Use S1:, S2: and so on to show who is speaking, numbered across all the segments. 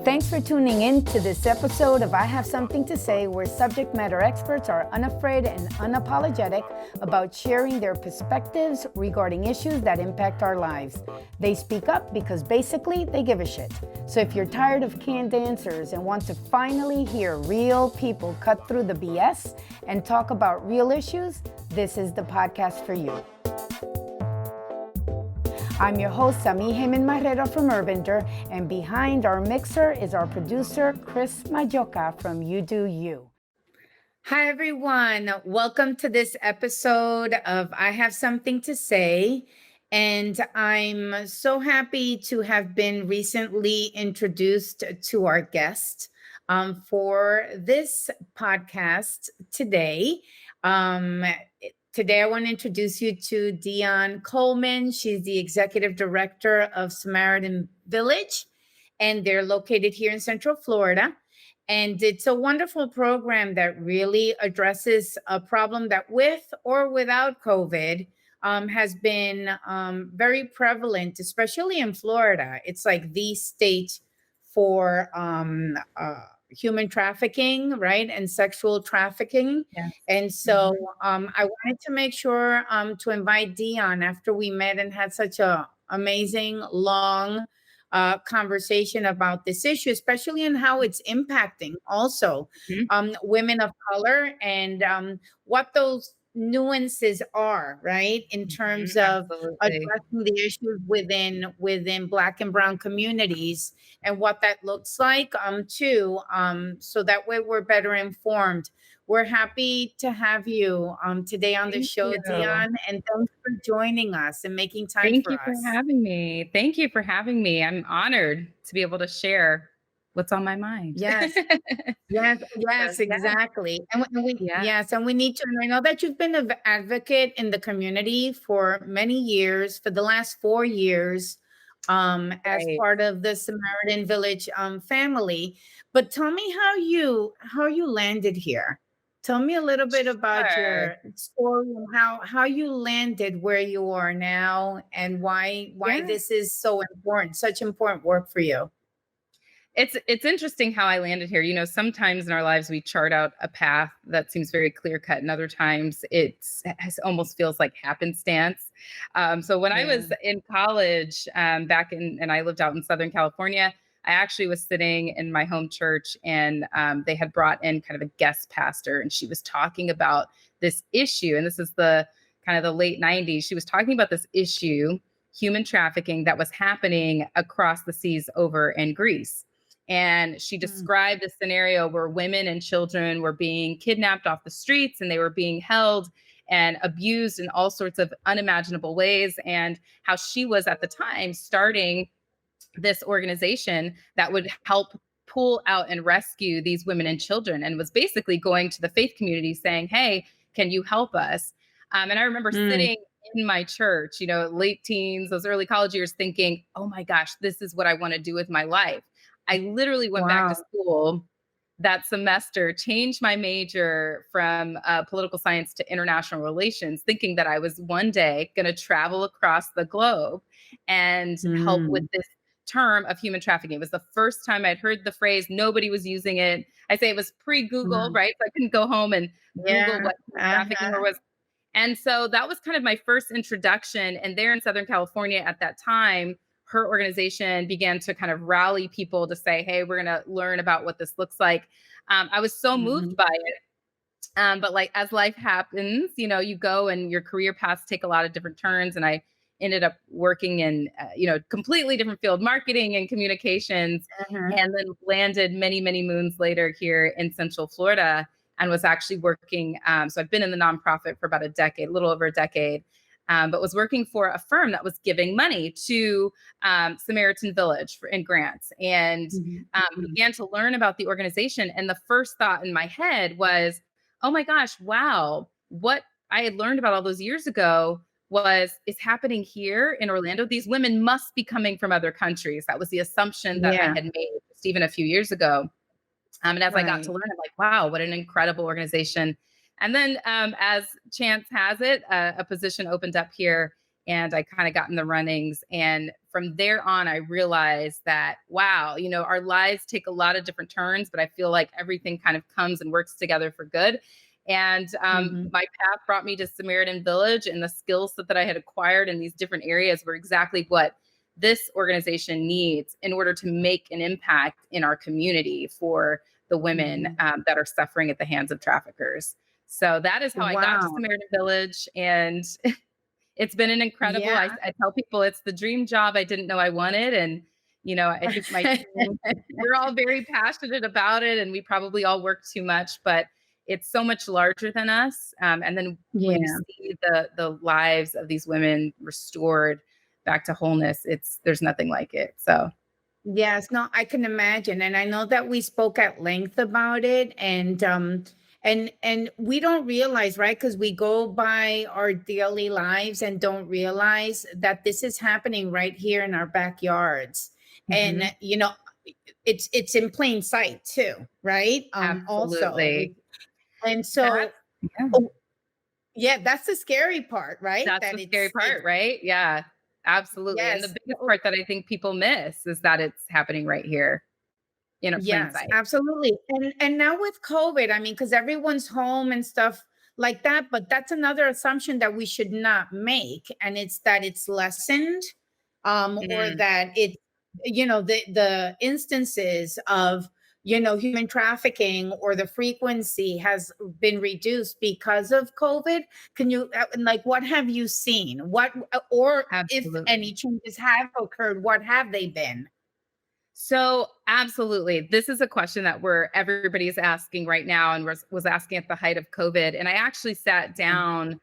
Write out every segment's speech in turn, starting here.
S1: Thanks for tuning in to this episode of I Have Something to Say, where subject matter experts are unafraid and unapologetic about sharing their perspectives regarding issues that impact our lives. They speak up because basically they give a shit. So if you're tired of canned answers and want to finally hear real people cut through the BS and talk about real issues, this is the podcast for you. I'm your host, Sami Heyman Marrero from Urbender, and behind our mixer is our producer, Chris Majoka from UdoU. Hi, everyone. Welcome to this episode of I Have Something to Say. And I'm so happy to have been recently introduced to our guest for this podcast today. Today, I want to introduce you to Dionne Coleman. She's the Executive Director of Samaritan Village, and they're located here in Central Florida. And it's a wonderful program that really addresses a problem that with or without COVID has been very prevalent, especially in Florida. It's like the state for human trafficking, right? And sexual trafficking.
S2: Yes.
S1: And so I wanted to make sure to invite Dionne after we met and had such a amazing, long conversation about this issue, especially in how it's impacting also women of color and what those nuances are, right? In terms of addressing the issues within Black and Brown communities and what that looks like too. So that way we're better informed. We're happy to have you today on the show, Dionne, and thanks for joining us and making time for us.
S2: Thank you for having me. Thank you for having me. I'm honored to be able to share what's on my mind.
S1: Yes. Yes, exactly. And we need to, and I know that you've been an advocate in the community for many years, for the last 4 years, as part of the Samaritan Village family. But tell me how you landed here. Tell me a little bit about your story and how you landed where you are now and why this is so important, such important work for you.
S2: It's interesting how I landed here. You know, sometimes in our lives we chart out a path that seems very clear cut, and other times it almost feels like happenstance. So when I was in college and I lived out in Southern California, I actually was sitting in my home church, and they had brought in kind of a guest pastor, and she was talking about this issue. And this is the kind of the late 90s. She was talking about this issue, human trafficking, that was happening across the seas over in Greece. And she described a scenario where women and children were being kidnapped off the streets, and they were being held and abused in all sorts of unimaginable ways, and how she was at the time starting this organization that would help pull out and rescue these women and children, and was basically going to the faith community saying, hey, can you help us? And I remember sitting in my church, you know, late teens, those early college years, thinking, oh my gosh, this is what I want to do with my life. I literally went back to school that semester, changed my major from political science to international relations, thinking that I was one day going to travel across the globe and help with this term of human trafficking. It was the first time I'd heard the phrase. Nobody was using it. I say it was pre-Google, right? So I couldn't go home and Google what trafficking was. And so that was kind of my first introduction. And there in Southern California at that time, her organization began to kind of rally people to say, hey, we're going to learn about what this looks like. I was so moved by it. But like, as life happens, you know, you go and your career paths take a lot of different turns. And I ended up working in, completely different field, marketing and communications, and then landed many, many moons later here in Central Florida, and was actually working. So I've been in the nonprofit for about a little over a decade. But was working for a firm that was giving money to Samaritan Village in grants, and began to learn about the organization. And the first thought in my head was, oh my gosh, wow, what I had learned about all those years ago is happening here in Orlando. These women must be coming from other countries. That was the assumption that I had made just even a few years ago. And as I got to learn, I'm like, wow, what an incredible organization. And then as chance has it, a position opened up here, and I kind of got in the runnings. And from there on, I realized that, wow, our lives take a lot of different turns, but I feel like everything kind of comes and works together for good. And
S1: Mhm.
S2: my path brought me to Samaritan Village, and the skill set that I had acquired in these different areas were exactly what this organization needs in order to make an impact in our community for the women
S1: Mhm.
S2: that are suffering at the hands of traffickers. So that is how I got to
S1: Wow.
S2: Samaritan Village. And it's been an incredible,
S1: Yeah.
S2: I tell people it's the dream job I didn't know I wanted. And, I think my team, we're all very passionate about it, and we probably all work too much, but it's so much larger than us. And then when you
S1: Yeah.
S2: see the lives of these women restored back to wholeness, there's nothing like it. So
S1: Yes, no, I can imagine. And I know that we spoke at length about it, and we don't realize, right? Because we go by our daily lives and don't realize that this is happening right here in our backyards. And
S2: mhm,
S1: it's in plain sight too, right? Also.
S2: absolutely.
S1: And
S2: That's
S1: so,
S2: yeah.
S1: oh, yeah, that's the scary part, right?
S2: That's
S1: That
S2: the scary
S1: it's
S2: part, right? Yeah, absolutely. And the
S1: yes.
S2: biggest part that I think people miss is that it's happening right here in a plain
S1: Yes,
S2: sight.
S1: absolutely. And now with COVID, I mean, because everyone's home and stuff like that, but that's another assumption that we should not make. And it's that it's lessened, or
S2: Mm,
S1: that it, the instances of, human trafficking or the frequency has been reduced because of COVID. Can you, like, what have you seen? Or if
S2: absolutely.
S1: any changes have occurred, what have they been?
S2: So, absolutely. This is a question that everybody's asking right now, and was asking at the height of COVID. And I actually sat down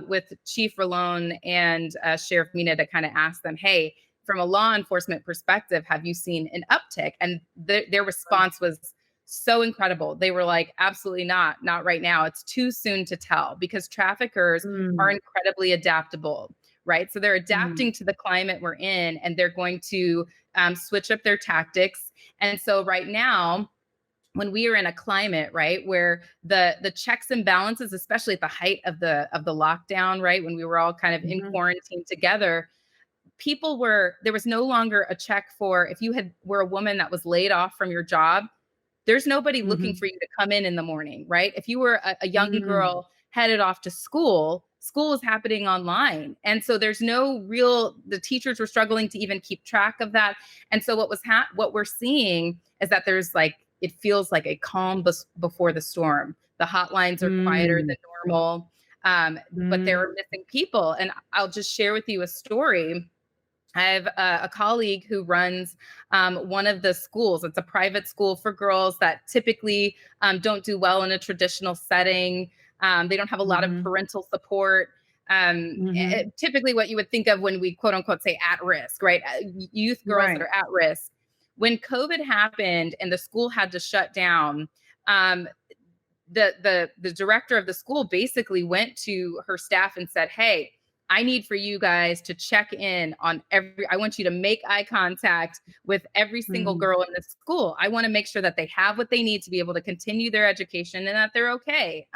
S2: with Chief Rolone and Sheriff Mina to kind of ask them, hey, from a law enforcement perspective, have you seen an uptick? And their response was so incredible. They were like, absolutely not right now. It's too soon to tell, because traffickers are
S1: Mm,
S2: incredibly adaptable, right? So they're
S1: mm,
S2: adapting to the climate we're in, and they're going to switch up their tactics. And so right now, when we are in a climate, right, where the checks and balances, especially at the height of the lockdown, right, when we were all kind of in
S1: mhm,
S2: quarantine together, there was no longer a check for, if you were a woman that was laid off from your job, there's nobody looking
S1: mhm.
S2: for you to come in the morning, right? If you were a young
S1: Mm,
S2: girl headed off to school is happening online. And so there's no real, the teachers were struggling to even keep track of that. And so what we're seeing is that there's like, it feels like a calm before the storm. The hotlines are quieter
S1: mm,
S2: than normal, but there
S1: mm,
S2: are missing people. And I'll just share with you a story. I have a colleague who runs one of the schools. It's a private school for girls that typically don't do well in a traditional setting. They don't have a lot of
S1: mhm,
S2: parental support.
S1: mhm.
S2: Typically, what you would think of when we quote unquote say at risk, right? Youth girls that
S1: Right.
S2: are at risk. When COVID happened and the school had to shut down, um, the director of the school basically went to her staff and said, "Hey, I need for you guys to check in on I want you to make eye contact with every single
S1: Mhm,
S2: girl in the school. I want to make sure that they have what they need to be able to continue their education and that they're okay."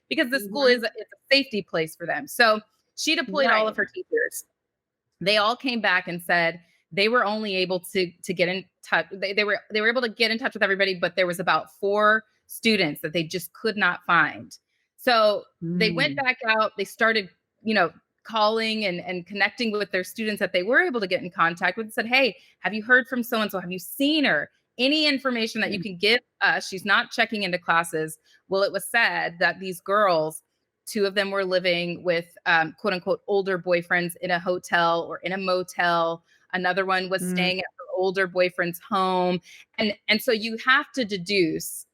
S2: Because the school
S1: mhm.
S2: it's a safety place for them. So she deployed all of
S1: Right.
S2: her teachers. They all came back and said they were only able to get in touch. They were able to get in touch with everybody, but there was about 4 students that they just could not find. So they went
S1: Mm,
S2: back out. They started, calling and connecting with their students that they were able to get in contact with, and said, "Hey, have you heard from so and so? Have you seen her? Any information that you
S1: mm,
S2: can give us? She's not checking into classes." Well, it was said that these girls, 2 of them were living with quote unquote older boyfriends in a hotel or in a motel. Another one was
S1: mm,
S2: staying at her older boyfriend's home. And so you have to deduce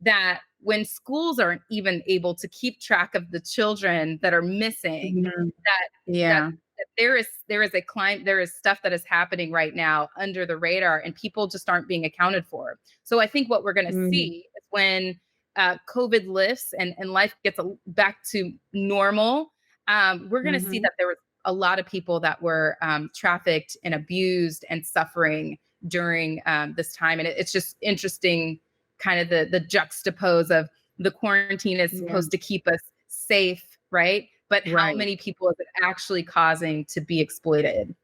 S2: that when schools aren't even able to keep track of the children that are missing,
S1: mhm.
S2: that that,
S1: Yeah.
S2: that there is stuff that is happening right now under the radar, and people just aren't being accounted for. So I think what we're going to
S1: Mm,
S2: see is when COVID lifts and life gets back to normal, we're going to see
S1: mhm.
S2: that there was a lot of people that were trafficked and abused and suffering during this time. And it's just interesting, kind of the juxtapose of the quarantine is
S1: Yeah.
S2: supposed to keep us safe, right? But how
S1: Right.
S2: many people is it actually causing to be exploited?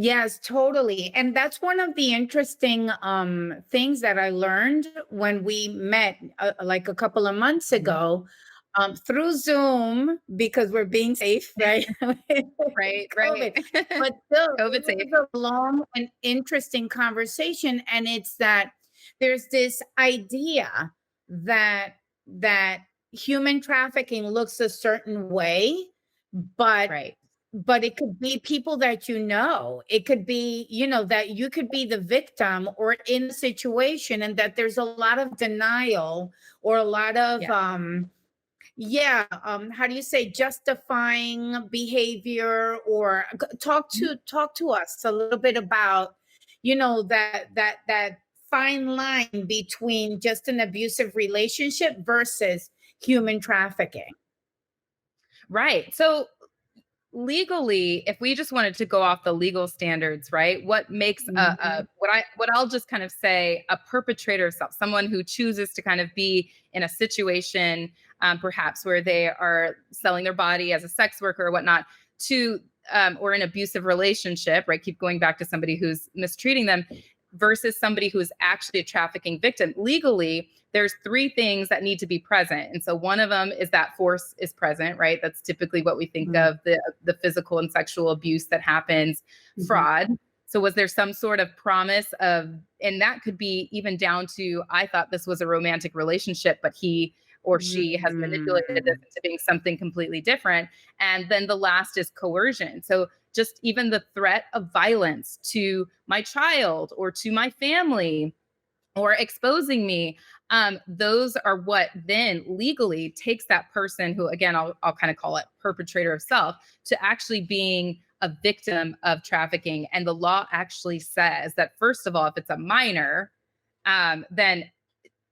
S1: Yes, totally. And that's one of the interesting things that I learned when we met like a couple of months
S2: Mhm.
S1: ago through Zoom because we're being safe, right?
S2: Right, right.
S1: COVID. But still,
S2: COVID
S1: it
S2: safe.
S1: was a long and interesting conversation. And it's that there's this idea that that human trafficking looks a certain way, but
S2: Right.
S1: but it could be people that you know. It could be, that you could be the victim or in the situation, and that there's a lot of denial or a lot of
S2: Yeah.
S1: yeah, how do you say, justifying behavior, or
S2: Mhm.
S1: talk to us a little bit about, that fine line between just an abusive relationship versus human trafficking.
S2: Right. So legally, if we just wanted to go off the legal standards, right? What makes
S1: Mhm,
S2: what I'll just kind of say a perpetrator of someone who chooses to kind of be in a situation, perhaps where they are selling their body as a sex worker or whatnot, to or an abusive relationship, right? Keep going back to somebody who's mistreating them versus somebody who is actually a trafficking victim. Legally, there's three things that need to be present. And so one of them is that force is present, right? That's typically what we think
S1: mhm,
S2: of, the physical and sexual abuse that happens,
S1: mhm,
S2: fraud. So was there some sort of promise of, and that could be even down to, I thought this was a romantic relationship, but he or she has manipulated this
S1: mhm.
S2: into being something completely different. And then the last is coercion. So just even the threat of violence to my child or to my family or exposing me, those are what then legally takes that person who, again, I'll kind of call it perpetrator of self, to actually being a victim of trafficking. And the law actually says that, first of all, if it's a minor, then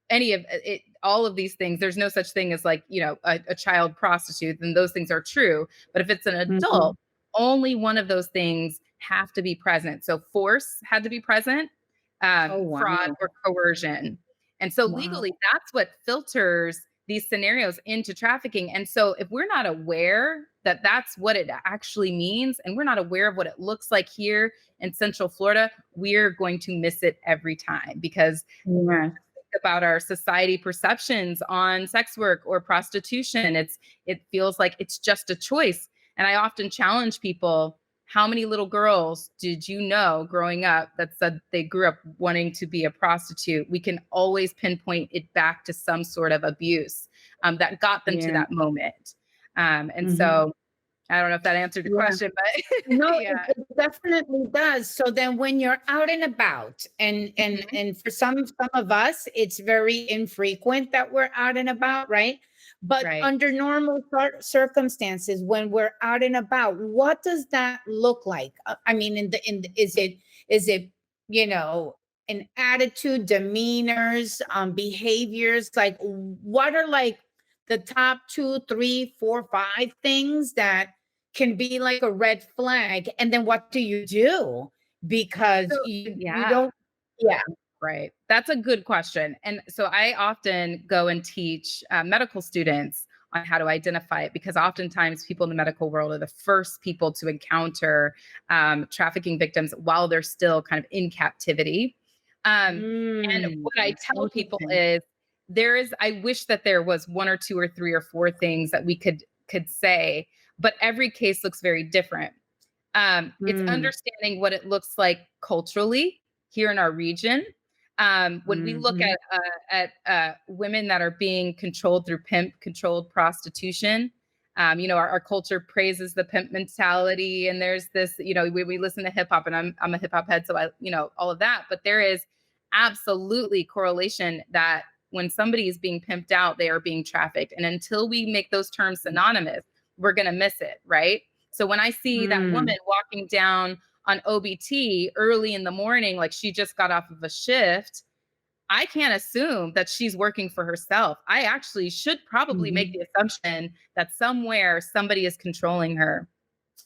S2: any of it, all of these things, there's no such thing as, like, a child prostitute, then those things are true. But if it's an
S1: Mhm.
S2: adult, only one of those things have to be present. So force had to be present,
S1: Oh,
S2: fraud
S1: wow.
S2: or coercion. And so
S1: Wow.
S2: legally, that's what filters these scenarios into trafficking. And so if we're not aware that that's what it actually means, and we're not aware of what it looks like here in Central Florida, we're going to miss it every time, because
S1: Yeah.
S2: about our society perceptions on sex work or prostitution. It feels like it's just a choice. And I often challenge people, how many little girls did you know growing up that said they grew up wanting to be a prostitute? We can always pinpoint it back to some sort of abuse that got them to
S1: Yeah.
S2: that moment. And
S1: Mhm.
S2: so I don't know if that answered the
S1: Yeah.
S2: question, but
S1: No,
S2: yeah.
S1: it definitely does. So then when you're out and about, and
S2: Mhm.
S1: for some of us, it's very infrequent that we're out and about, right? But
S2: Right.
S1: under normal circumstances, when we're out and about, what does that look like? I mean, is it, you know, an attitude, demeanors, behaviors? Like, what are like the top two, three, four, five things that can be like a red flag? And then what do you do? Because
S2: So
S1: you
S2: yeah.
S1: don't. Yeah.
S2: Right. That's a good question. And so I often go and teach medical students on how to identify it, because oftentimes people in the medical world are the first people to encounter trafficking victims while they're still kind of in captivity. And
S1: Mm,
S2: what I tell people
S1: interesting.
S2: is, I wish that there was one or two or three or four things that we could say, but every case looks very different. It's
S1: Mm,
S2: understanding what it looks like culturally here in our region. When we look
S1: mhm,
S2: at women that are being controlled through pimp controlled prostitution, our culture praises the pimp mentality, and there's this, we listen to hip hop, and I'm a hip hop head, so all of that. But there is absolutely correlation that when somebody is being pimped out, they are being trafficked, and until we make those terms synonymous, we're gonna miss it, right? So when I see that woman
S1: mm,
S2: walking down on OBT early in the morning, like she just got off of a shift, I can't assume that she's working for herself. I actually should probably make
S1: mhm,
S2: the assumption that somewhere somebody is controlling her.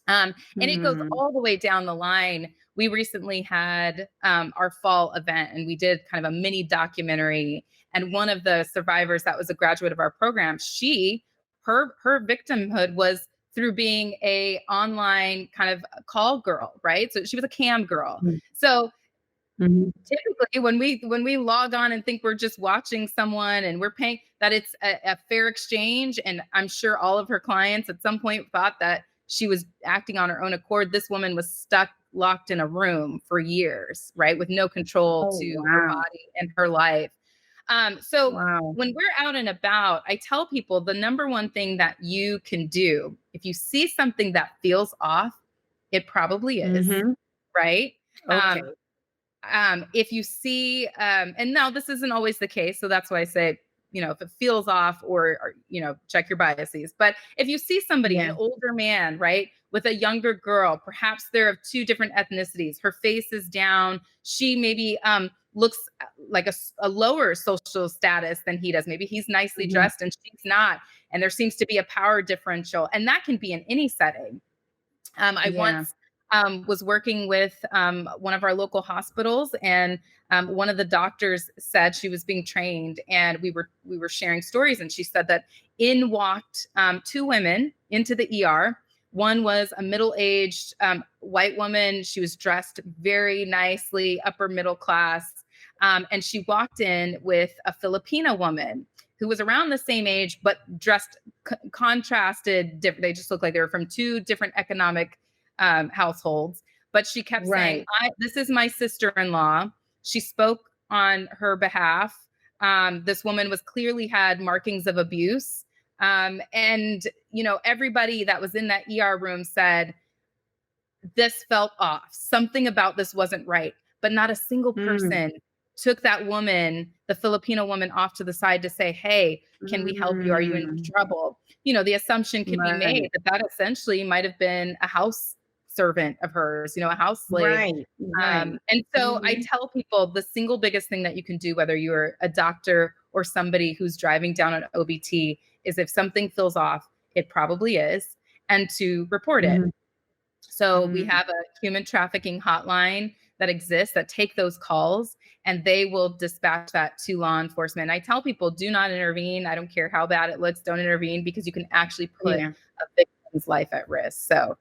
S2: And it goes
S1: mm,
S2: all the way down the line. We recently had our fall event, and we did kind of a mini documentary. And one of the survivors that was a graduate of our program, her victimhood was through being a online kind of call girl, right? So she was a cam girl. So
S1: Mhm.
S2: typically when we log on and think we're just watching someone and we're paying, that it's a fair exchange, and I'm sure all of her clients at some point thought that she was acting on her own accord. This woman was stuck locked in a room for years, right, with no control
S1: Oh,
S2: to her
S1: wow.
S2: body and her life. So
S1: Wow.
S2: when we're out and about, I tell people the number one thing that you can do if you see something that feels off, it probably is,
S1: Mhm.
S2: right? um,
S1: Okay.
S2: if you see, and now this isn't always the case, so that's why I say, if it feels off, or check your biases. But if you see somebody, an
S1: Yeah.
S2: older man, right, with a younger girl, perhaps they're of two different ethnicities, her face is down, she maybe looks like a lower social status than he does, maybe he's nicely
S1: Mhm.
S2: dressed and she's not, and there seems to be a power differential, and that can be in any setting. I
S1: Yeah.
S2: once was working with one of our local hospitals, and one of the doctors said she was being trained, and we were sharing stories, and she said that in walked two women into the ER. One was a middle-aged white woman. She was dressed very nicely, upper middle class, and she walked in with a Filipino woman who was around the same age but dressed contrasted different. They just looked like they were from two different economic households. But she kept saying,
S1: Right.
S2: "This is my sister-in-law." She spoke on her behalf. This woman was clearly had markings of abuse, and everybody that was in that ER room said this felt off. Something about this wasn't right. But not a single
S1: Mm.
S2: person took that woman, the Filipino woman, off to the side to say, "Hey, can we help you? Are you in
S1: Mm.
S2: trouble?" The assumption could be made
S1: Right.
S2: that that essentially might have been a house servant of hers, a house slave.
S1: Right. Right.
S2: And so I
S1: Mhm.
S2: tell people the single biggest thing that you can do, whether you're a doctor or somebody who's driving down an OBT, is if something feels off, it probably is, and to report it.
S1: Mhm.
S2: So we
S1: Mm.
S2: have a human trafficking hotline that exists that take those calls, and they will dispatch that to law enforcement. I tell people, do not intervene. I don't care how bad it looks. Don't intervene, because you can actually put
S1: Yeah.
S2: a victim's life at risk. So,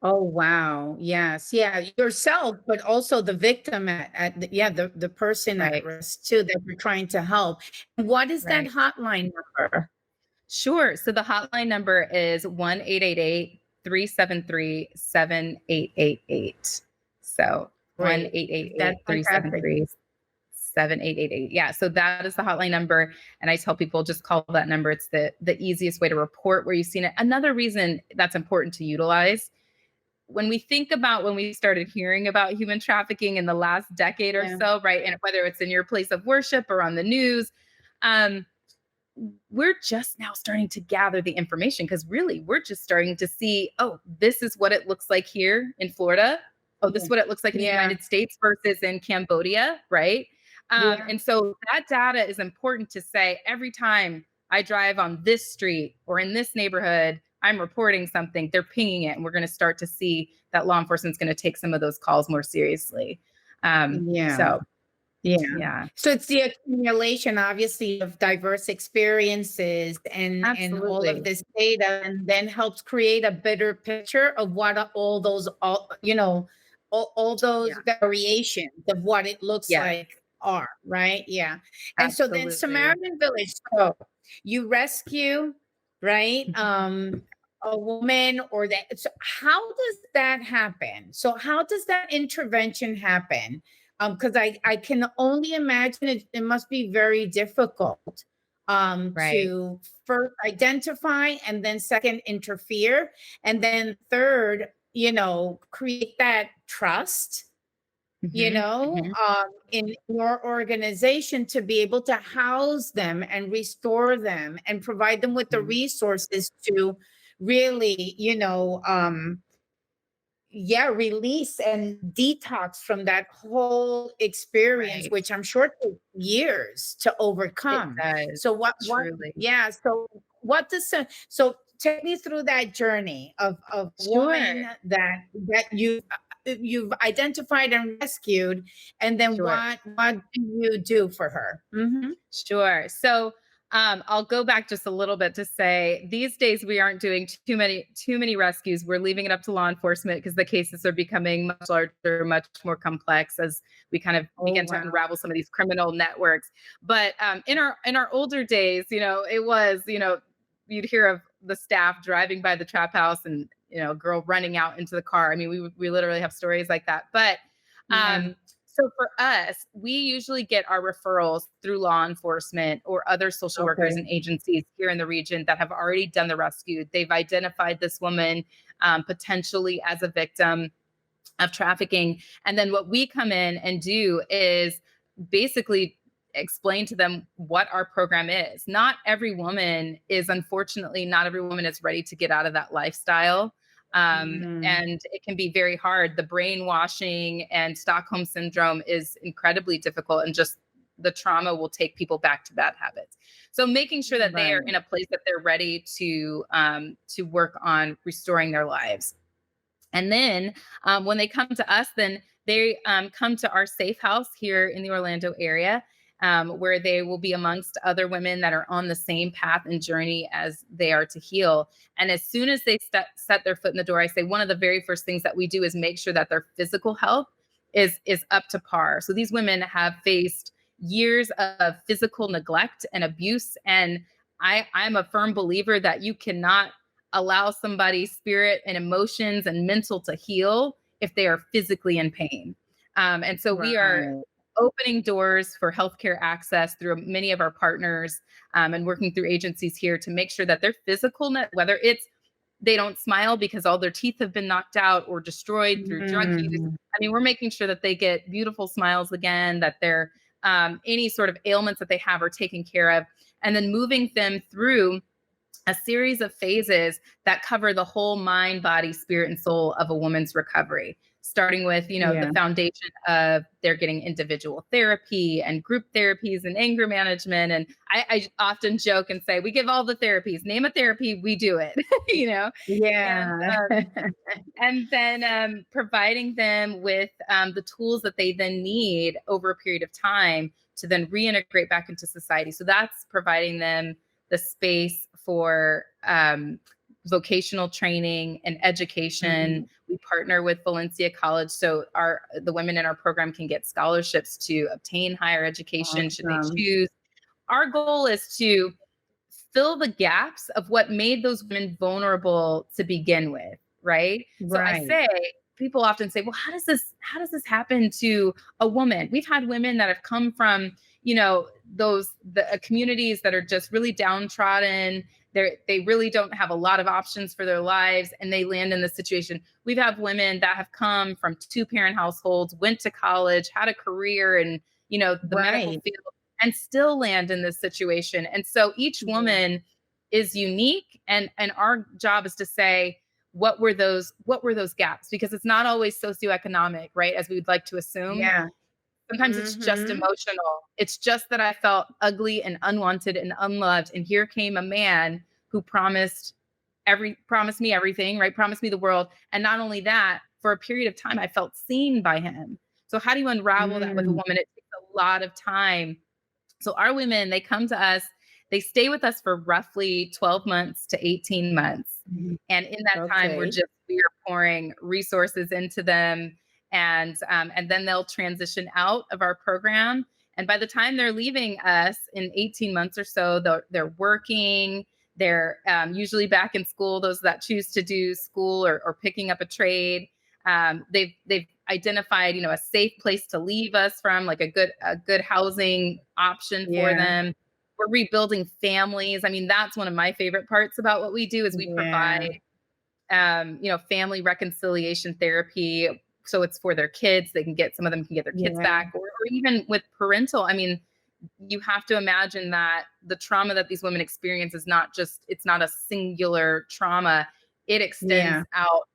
S1: Oh, wow. Yes. Yeah. Yourself, but also the victim yeah, the person at
S2: right,
S1: risk too that you're trying to help. What is that
S2: right.
S1: hotline number?
S2: Sure. So the hotline number is 1-888-373-7888. So one
S1: Great.
S2: eight eight
S1: That's
S2: eight three seven
S1: fantastic.
S2: three 7888. Yeah. So that is the hotline number. And I tell people just call that number. It's the easiest way to report where you've seen it. Another reason that's important to utilize, when we think about when we started hearing about human trafficking in the last decade or
S1: Yeah.
S2: so, right? And whether it's in your place of worship or on the news, um, we're just now starting to gather the information, because really we're just starting to see, oh, this is what it looks like here in Florida. Oh, this
S1: Yeah.
S2: is what it looks like in the
S1: Yeah.
S2: United States versus in Cambodia, right?
S1: Yeah.
S2: And so that data is important to say every time I drive on this street or in this neighborhood, I'm reporting something, they're pinging it, and we're going to start to see that law enforcement is going to take some of those calls more seriously.
S1: Yeah.
S2: So,
S1: Yeah.
S2: yeah,
S1: So it's the accumulation, obviously, of diverse experiences and all of
S2: absolutely.
S1: this data, and then helps create a better picture of what all those all those
S2: Yeah.
S1: variations of what it looks
S2: Yes,
S1: like are, right? Yeah. And so then
S2: absolutely.
S1: Samaritan Village, so you rescue, right? A woman or that. So how does that happen? So how does that intervention happen? Because I can only imagine it must be very difficult
S2: Right.
S1: to first identify, and then second interfere, and then third, create that trust,
S2: Mhm, mhm.
S1: in your organization to be able to house them and restore them and provide them with the
S2: Mhm.
S1: resources to really, yeah, release and detox from that whole experience,
S2: Right.
S1: which I'm sure took years to
S2: It
S1: overcome.
S2: does,
S1: So what
S2: truly.
S1: yeah, so what does so take me through that journey of woman
S2: Sure,
S1: that you've identified and rescued, and then
S2: sure,
S1: what do you do for her? Mhm.
S2: sure. So, I'll go back just a little bit to say these days we aren't doing too many rescues. We're leaving it up to law enforcement because the cases are becoming much larger, much more complex as we kind of
S1: Oh,
S2: begin to
S1: wow.
S2: unravel some of these criminal networks. But in our older days, it was you'd hear of the staff driving by the trap house and a girl running out into the car. I mean, we literally have stories like that. But
S1: Yeah.
S2: so for us, we usually get our referrals through law enforcement or other social workers
S1: Okay.
S2: and agencies here in the region that have already done the rescue. They've identified this woman potentially as a victim of trafficking. And then what we come in and do is basically explain to them what our program is. Unfortunately, not every woman is ready to get out of that lifestyle.
S1: Mm.
S2: And it can be very hard. The brainwashing and Stockholm syndrome is incredibly difficult, and just the trauma will take people back to bad habits. So making sure that they are
S1: Right.
S2: in a place that they're ready to work on restoring their lives. And then when they come to us, then they come to our safe house here in the Orlando area, where they will be amongst other women that are on the same path and journey as they are to heal. And as soon as they set their foot in the door, I say one of the very first things that we do is make sure that their physical health is up to par. So these women have faced years of physical neglect and abuse, and I'm a firm believer that you cannot allow somebody's spirit and emotions and mental to heal if they are physically in pain. And so we are
S1: Right.
S2: opening doors for healthcare access through many of our partners, and working through agencies here to make sure that their physical net, whether it's they don't smile because all their teeth have been knocked out or destroyed through drug use.
S1: Mm.
S2: I mean, we're making sure that they get beautiful smiles again, that their any sort of ailments that they have are taken care of, and then moving them through a series of phases that cover the whole mind, body, spirit, and soul of a woman's recovery, starting with, the
S1: Yeah.
S2: foundation of they're getting individual therapy and group therapies and anger management. And I often joke and say, we give all the therapies, name a therapy, we do it, and,
S1: Yeah.
S2: and then providing them with the tools that they then need over a period of time to then reintegrate back into society. So that's providing them the space for vocational training and education.
S1: Mhm.
S2: We partner with Valencia College, so the women in our program can get scholarships to obtain higher education should they
S1: Awesome.
S2: choose. Our goal is to fill the gaps of what made those women vulnerable to begin with, right? So I
S1: Right.
S2: say, people often say, well, how does this happen to a woman? We've had women that have come from, the communities that are just really downtrodden. They really don't have a lot of options for their lives, and they land in this situation. We've had women that have come from two-parent households, went to college, had a career in, the medical
S1: Right.
S2: field, and still land in this situation. And so each
S1: Yeah.
S2: woman is unique, and our job is to say, what were those gaps, because it's not always socioeconomic, right, as we would like to assume.
S1: Yeah.
S2: Sometimes it's just
S1: Mhm.
S2: emotional. It's just that I felt ugly and unwanted and unloved, and here came a man who promised me everything, right? Promised me the world. And not only that, for a period of time I felt seen by him. So how do you unravel that with a
S1: Mm.
S2: woman? It takes a lot of time. So our women, they come to us, they stay with us for roughly 12 months to 18 months.
S1: Mhm.
S2: And in that time,
S1: Okay.
S2: we are pouring resources into them, and then they'll transition out of our program. And by the time they're leaving us in 18 months or so, they're working, they're usually back in school, those that choose to do school or picking up a trade. They've identified, a safe place to leave us from, like a good housing option for
S1: Yeah.
S2: them. We're rebuilding families. I mean, that's one of my favorite parts about what we do is we
S1: Yeah.
S2: provide family reconciliation therapy. So it's for their kids. Some of them can get their kids
S1: Yeah.
S2: back, or even with parental. I mean, you have to imagine that the trauma that these women experience it's not a singular trauma. It extends
S1: Yeah.
S2: out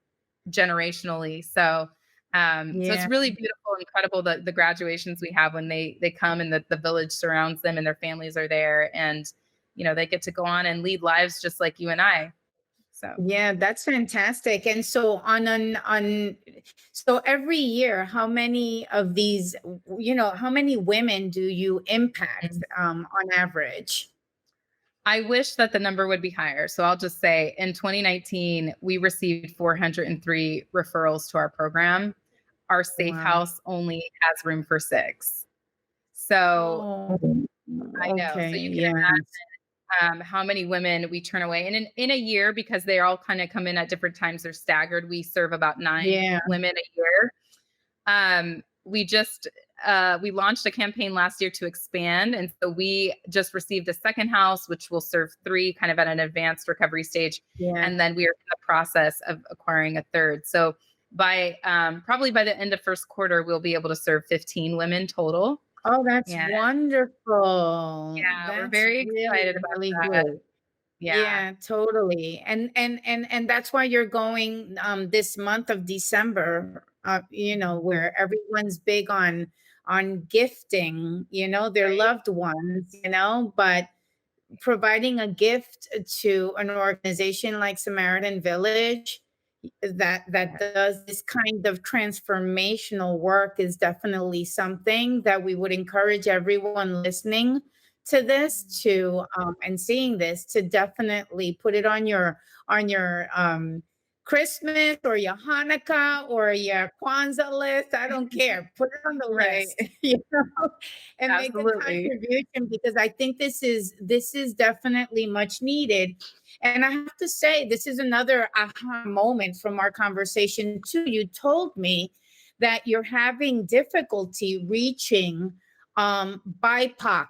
S2: generationally. So it's
S1: Yeah.
S2: really beautiful, incredible the graduations we have when they come and the village surrounds them and their families are there, and they get to go on and lead lives just like you and I. So
S1: Yeah, that's fantastic. And so so every year, how many of these, how many women do you impact on average?
S2: I wish that the number would be higher. So I'll just say in 2019, we received 403 referrals to our program. Our safe
S1: Wow.
S2: house only has room for 6. So
S1: Oh,
S2: I know. So
S1: okay.
S2: you can
S1: Yes.
S2: imagine how many women we turn away. And in a year, because they all kind of come in at different times, they're staggered. We serve about 9
S1: Yeah.
S2: women a year. We just we launched a campaign last year to expand, and so we just received a second house, which will serve 3, kind of at an advanced recovery stage,
S1: Yeah.
S2: and then we are in the process of acquiring a third. So by probably by the end of first quarter, we'll be able to serve 15 women total.
S1: Oh, that's
S2: Yeah,
S1: wonderful.
S2: yeah, we're
S1: That's
S2: very
S1: really,
S2: excited about
S1: really
S2: that.
S1: good.
S2: Yeah,
S1: Yeah, totally. And that's why you're going this month of December, where everyone's big on gifting, their
S2: right.
S1: loved ones, but providing a gift to an organization like Samaritan Village that
S2: Yeah,
S1: does this kind of transformational work is definitely something that we would encourage everyone listening to this to and seeing this to definitely put it on your Christmas or your Hanukkah or your Kwanzaa list. I don't care. Put it on the
S2: right.
S1: list, and make a
S2: Absolutely.
S1: contribution because I think this is definitely much needed. And I have to say, this is another aha moment from our conversation too. You told me that you're having difficulty reaching BIPOC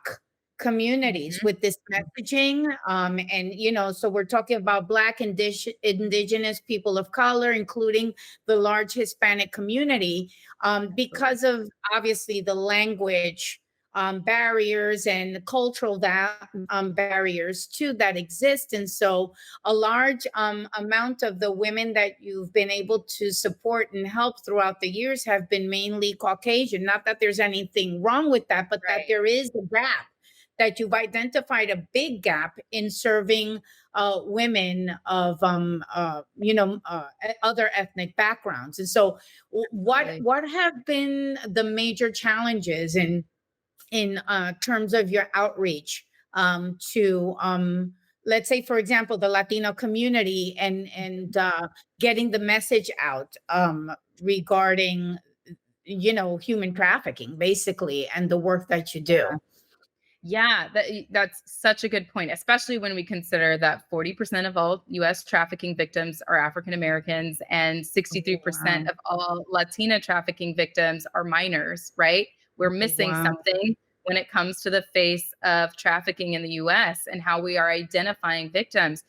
S1: communities
S2: Mhm.
S1: with this messaging. And so we're talking about Black indigenous people of color, including the large Hispanic community,
S2: Absolutely.
S1: because of obviously the language barriers and cultural barriers too that exist. And so a large amount of the women that you've been able to support and help throughout the years have been mainly Caucasian. Not that there's anything wrong with that, but that
S2: Right.
S1: there is a gap, that you've identified a big gap in serving women of other ethnic backgrounds. And so what
S2: Absolutely.
S1: what have been the major challenges in terms of your outreach to let's say, for example, the Latino community, and getting the message out regarding human trafficking basically, and the work that you do.
S2: Yeah, that's such a good point, especially when we consider that 40% of all US trafficking victims are African Americans and
S1: Oh,
S2: 63%
S1: wow.
S2: of all Latina trafficking victims are minors, right? We're missing
S1: Wow.
S2: something when it comes to the face of trafficking in the US and how we are identifying victims.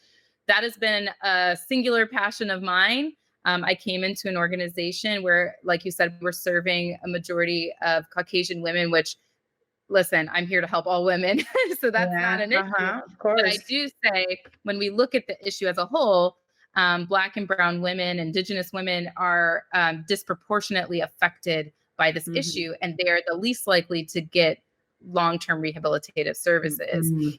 S2: That has been a singular passion of mine. I came into an organization where, like you said, we're serving a majority of Caucasian women, which, listen, I'm here to help all women. So that's not
S1: Yeah.
S2: an issue.
S1: Uh-huh. Of
S2: But I
S1: course.
S2: do say when we look at the issue as a whole, Black and Brown women, Indigenous women are disproportionately affected by this
S1: Hmm.
S2: issue, and they are the least likely to get long term rehabilitative services.
S1: Hmm.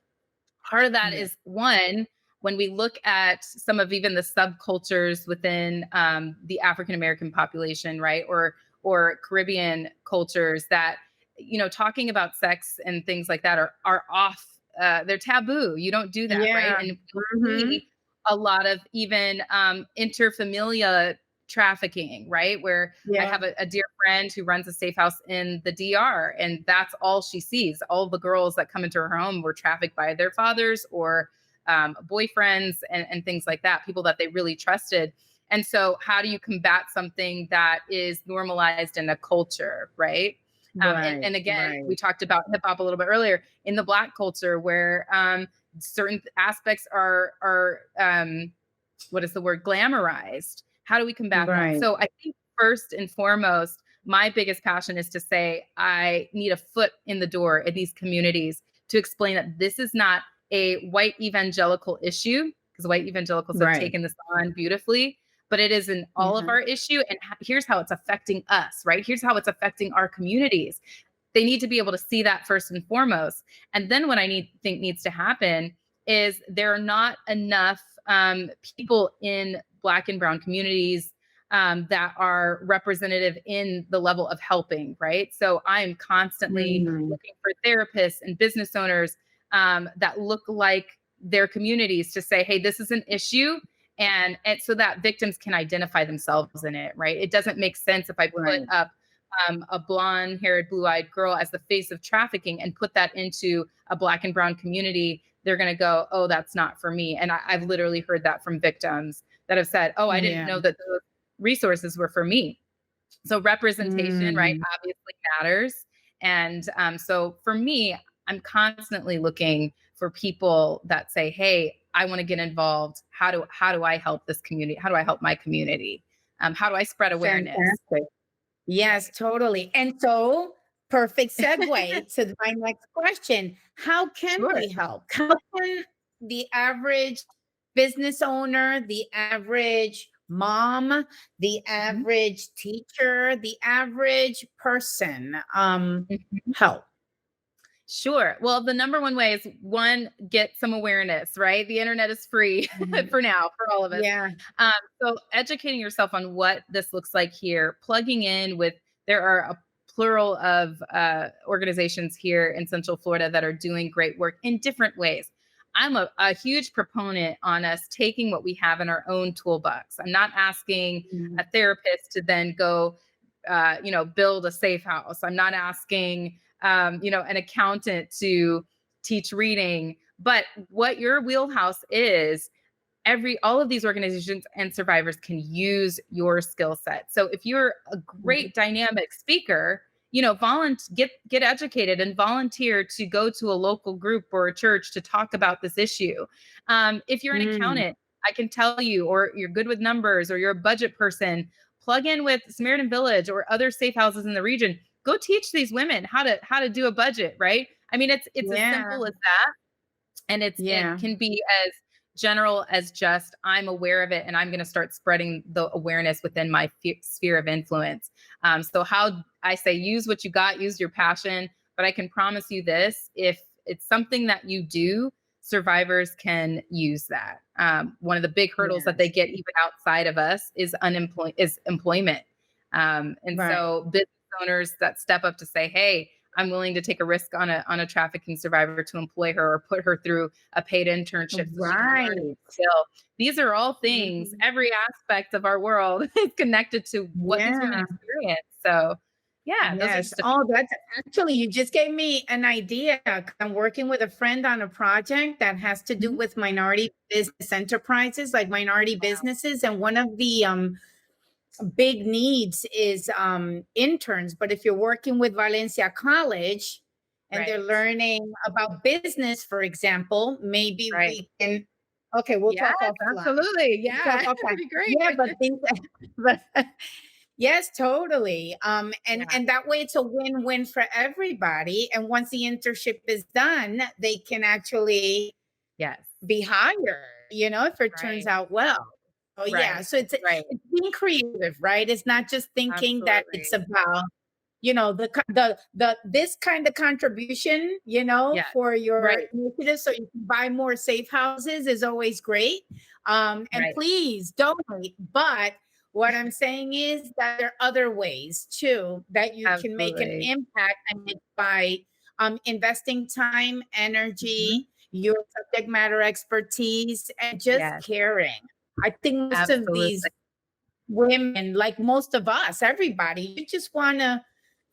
S2: Part of that
S1: Yeah.
S2: is one, when we look at some of even the subcultures within the African American population, right, or Caribbean cultures that, talking about sex and things like that are off. They're taboo. You don't do that, right?
S1: Yeah.
S2: And we
S1: Hmm.
S2: see a lot of even interfamilia trafficking, right? Where I
S1: Yeah.
S2: have a dear friend who runs a safe house in the DR, and that's all she sees. All the girls that come into her home were trafficked by their fathers or boyfriends and things like that, people that they really trusted. And so, how do you combat something that is normalized in a culture, right? And
S1: Right.
S2: again,
S1: Right.
S2: we talked about hip hop a little bit earlier in the Black culture, where certain aspects are what is the word, glamorized. How do we combat that?
S1: Right.
S2: So I think first and foremost, my biggest passion is to say I need a foot in the door in these communities to explain that this is not a white evangelical issue, because white evangelicals have
S1: Right.
S2: taken this on beautifully, but it is an all of
S1: Mhm.
S2: our issue. And here's how it's affecting us, right? Here's how it's affecting our communities. They need to be able to see that first and foremost. And then what think needs to happen is there are not enough people in Black and Brown communities that are representative in the level of helping, right? So I'm constantly
S1: Mhm.
S2: looking for therapists and business owners that look like their communities to say, hey, this is an issue. And so that victims can identify themselves in it, right? It doesn't make sense if I put up a blonde haired, blue eyed girl as the face of trafficking and put that into a Black and brown community. They're going to go, oh, that's not for me. And I've literally heard that from victims that have said, oh, I didn't know that those resources were for me. So representation, right, obviously matters. And so for me, I'm constantly looking for people that say, hey, I want to get involved. How do I help this community? How do I help my community? How do I spread awareness?
S1: Fantastic. Yes, totally. And so, perfect segue to my next question. How can
S2: Sure.
S1: we help? How can the average business owner, the average mom, the average teacher, the average person
S2: Mhm.
S1: help?
S2: Sure. Well, the number one way is one, get some awareness, right? The internet is free
S1: Mhm.
S2: for now, for all of us.
S1: Yeah.
S2: So educating yourself on what this looks like here, plugging in with, there are a plural of organizations here in Central Florida that are doing great work in different ways. I'm a huge proponent on us taking what we have in our own toolbox. I'm not asking
S1: Mhm.
S2: a therapist to then go, build a safe house. I'm not asking, an accountant to teach reading. But what your wheelhouse is, all of these organizations and survivors can use your skill set. So if you're a great dynamic speaker, get educated and volunteer to go to a local group or a church to talk about this issue. If you're an
S1: Mm.
S2: accountant, I can tell you, or you're good with numbers, or you're a budget person, plug in with Samaritan Village or other safe houses in the region. Go teach these women how to do a budget, right? I mean, it's as
S1: Yeah.
S2: simple as that. And it
S1: Yeah.
S2: can be as general as just, I'm aware of it and I'm going to start spreading the awareness within my sphere of influence. So how I say, use what you got, use your passion, but I can promise you this, if it's something that you do, survivors can use that. One of the big hurdles that they
S1: Yes.
S2: get even outside of us is employment. And
S1: Right.
S2: so business owners that step up to say, hey, I'm willing to take a risk on a trafficking survivor to employ her or put her through a paid internship so she can learn a
S1: Right.
S2: skill. These are all things,
S1: Mhm.
S2: every aspect of our world is connected to what these women
S1: Yeah.
S2: experience. So yeah, those are
S1: Yes.
S2: just a
S1: Oh, that's actually, you just gave me an idea. 'Cause I'm working with a friend on a project that has to do
S2: few.
S1: with minority business enterprises, like minority businesses. And one of the big needs is interns. But if you're working with Valencia College and they're
S2: Right,
S1: learning about business, for example, maybe
S2: right.
S1: we can. Okay, we'll
S2: Yes,
S1: talk offline.
S2: absolutely.
S1: We'll talk
S2: Yeah, that'd
S1: offline.
S2: be great.
S1: Yeah, but things, but yes, totally. And
S2: Yeah,
S1: and that way it's a win-win for everybody. And once the internship is done, they can actually
S2: yes,
S1: be hired, if it turns
S2: right,
S1: out well. Oh yeah.
S2: right,
S1: So
S2: right.
S1: it's being creative, right? It's not just thinking that it's
S2: Absolutely.
S1: about, the this kind of contribution,
S2: Yes,
S1: for your
S2: right,
S1: initiative so you can buy more safe houses is always great. And
S2: right.
S1: please donate. But what I'm saying is that there are other ways too that you can make an
S2: Absolutely.
S1: impact, and it's by investing time,
S2: Mhm.
S1: energy, your subject matter expertise, and just
S2: Yes,
S1: caring. I think most of
S2: absolutely.
S1: these women, like most of us, everybody, you just want to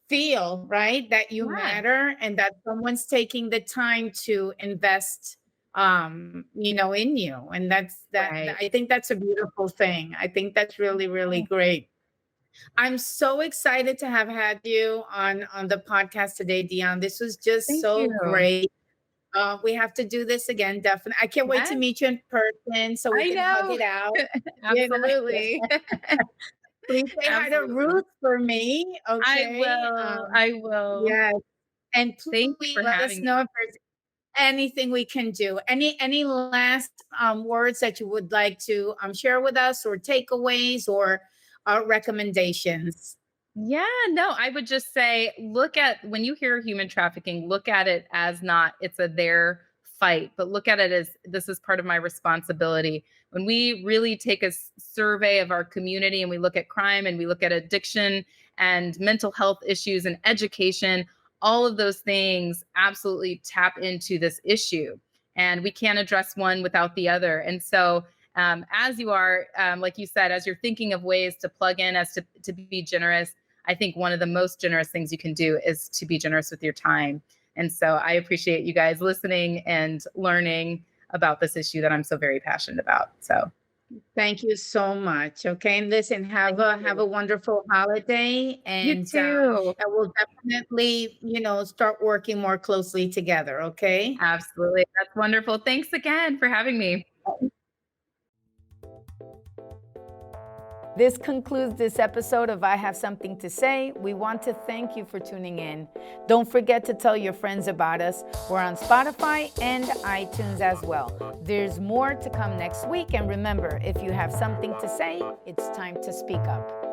S1: feel, right, that you
S2: Yeah,
S1: matter and that someone's taking the time to invest in you. And
S2: right.
S1: I think that's a beautiful thing. I think that's really, really
S2: Oh,
S1: great. I'm so excited to have had you on the podcast today, Dion. This was just
S2: thank
S1: so
S2: you.
S1: great. We have to do this again, definitely. I can't wait to
S2: Yes,
S1: meet you in person so we
S2: I
S1: can hug
S2: know.
S1: it out. You know,
S2: Absolutely.
S1: please say hi to
S2: Absolutely.
S1: Ruth for me,
S2: I
S1: okay?
S2: will, I will.
S1: Yes, and
S2: Thank you
S1: please
S2: for
S1: let us
S2: having me.
S1: know if there's anything we can do. Any last words that you would like to share with us, or takeaways, or recommendations?
S2: Yeah, no, I would just say, look at, when you hear human trafficking, look at it as not it's a their fight, but look at it as, this is part of my responsibility. When we really take a survey of our community and we look at crime and we look at addiction and mental health issues and education, all of those things absolutely tap into this issue. and we can't address one without the other. And so as you are, like you said, as you're thinking of ways to plug in, as to be generous, I think one of the most generous things you can do is to be generous with your time. And so I appreciate you guys listening and learning about this issue that I'm so very passionate about. So
S1: thank you so much. Okay, and listen, have a wonderful holiday,
S2: you
S1: and
S2: too.
S1: we'll definitely, start working more closely together. Okay.
S2: Absolutely. That's wonderful. Thanks again for having me.
S1: This concludes this episode of I Have Something to Say. We want to thank you for tuning in. Don't forget to tell your friends about us. We're on Spotify and iTunes as well. There's more to come next week. And remember, if you have something to say, it's time to speak up.